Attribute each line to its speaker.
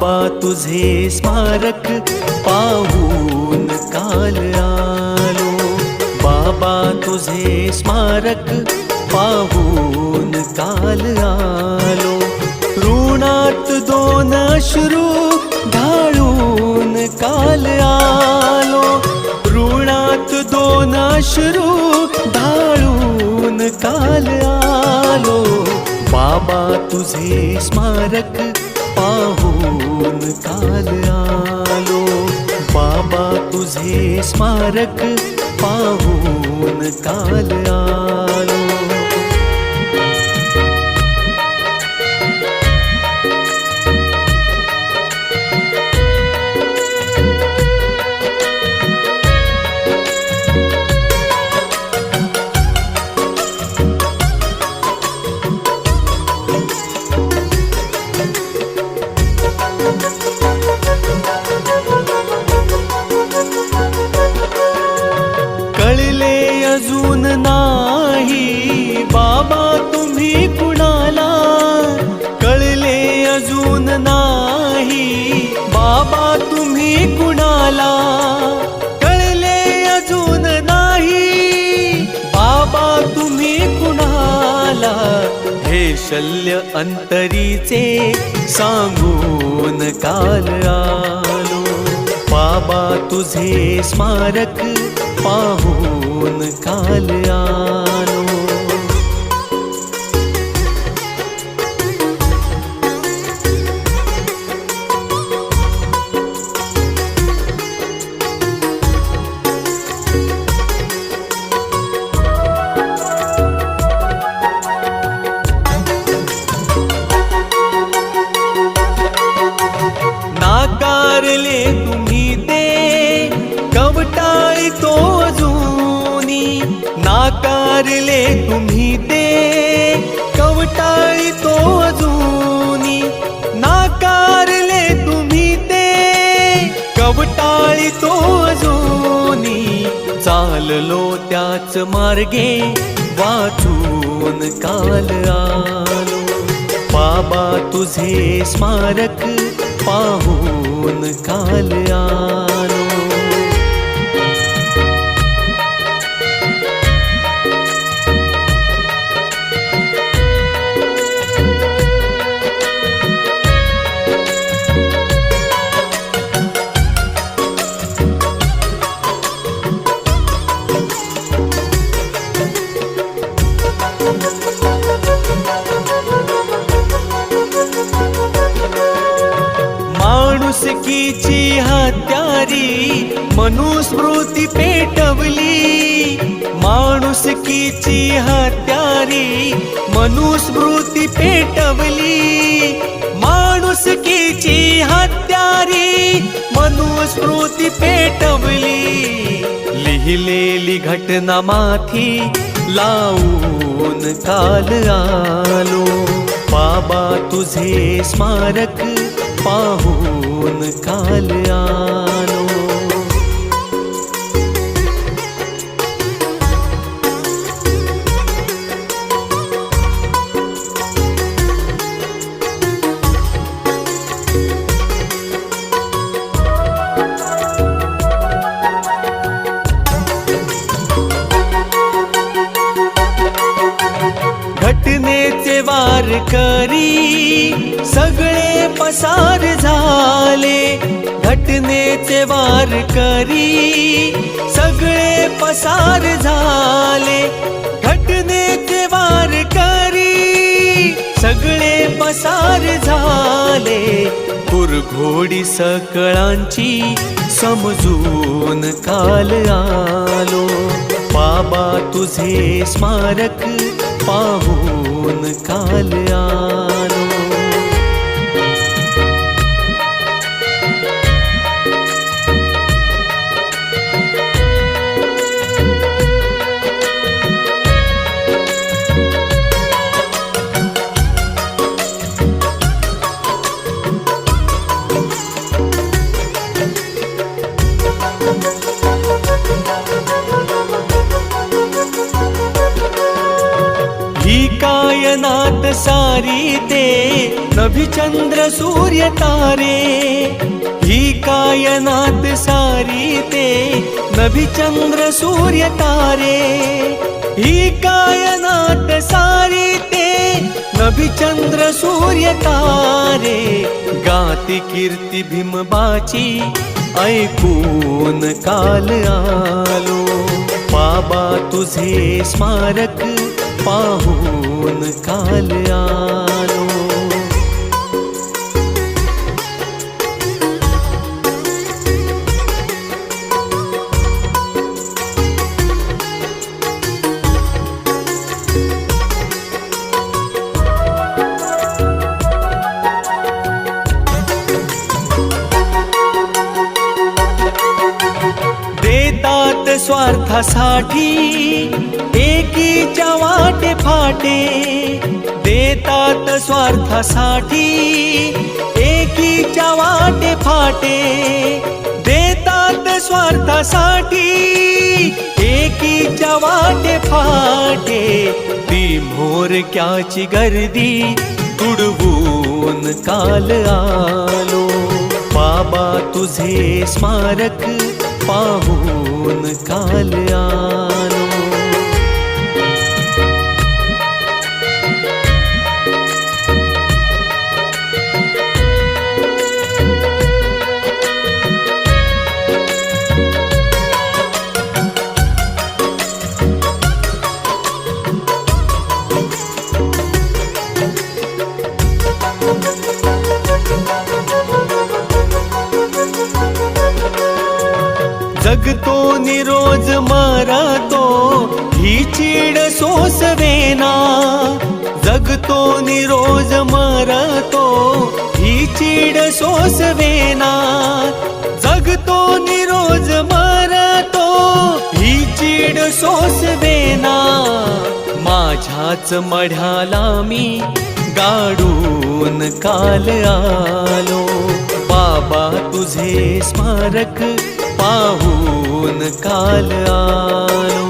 Speaker 1: बाबा तुझे स्मारक पाहून काल आलो, बाबा तुझे स्मारक पाहून काल आलो. ऋणात दोन अश्रू ढाळून काल आलो, ऋणात दोन अश्रू ढाळून काल आलो. बाबा तुझे स्मारक पाहून काल आलो, बाबा तुझे स्मारक पाहून काल आलो. कळले अजून नाही बाबा तुम्ही कुणाला, कळले अजून नाही बाबा तुम्ही कुणाला, कळले अजून नाही बाबा तुम्ही कुणाला. हे शल्य अंतरीचे सांगून काल आलो, बाबा तुझे स्मारक पाहून काल आलो. नाकारले तुम्ही ते कवटाळी तो अजूनी, नाकारले तुम्ही ते कवटाळी तो अजूनी, नाकारले तुम्ही ते कवटाळी तो अजूनी. चाललो त्याच मार्गे वाचून काल आलो, बाबा तुझे स्मारक पाहून काल आलो. माणुसकीची हत्यारी मनुस्मृती पेटवली, माणुसकीची हत्यारी मनुस्मृती पेटवली, माणुसकीची हत्यारी मनुस्मृती पेटवली. लिहिलेली घटना माथी लावून काल आलो, बाबा तुझे स्मारक पाहून काल आलो. घटनेचे वारकरी सगळे पसार झाले, घटनेचे वारकरी सगळे पसार झाले, घटनेचे वारकरी सगळे पसार झाले. कुरघोडी सकळांची समजून काल आलो, बाबा तुझे स्मारक पाहून काल आलो. ही कायनात कायनात सारी ते नभी चंद्र सूर्य तारे, ही कायनात सारी ते नभी चंद्र सूर्य तारे, ही कायनात सारी ते नभी चंद्र सूर्य तारे. गाती कीर्ती भीमबाची ऐकून काल आलो, बाबा तुझे स्मारक पाहून काल आलो. देतात स्वार्थासाठी एकीच्या वाटे फाटे, देतात स्वार्थासाठी एकीच्या वाटे फाटे, देतात स्वार्थासाठी एकीच्या वाटे फाटे. ती म्होरक्याची गर्दी तुडवून काल आलो, बाबा तुझे स्मारक पाहून काल आलो. जगतो निरोज मरतो ही चीड सोसवेना, जगतो निरोज मरतो ही चीड सोसवेना, जगतो निरोज मरतो ही चीड सोसवेना. माझ्याच मढ्याला मी गाडून काल आलो, बाबा तुझे स्मारक पाहून काल आलो.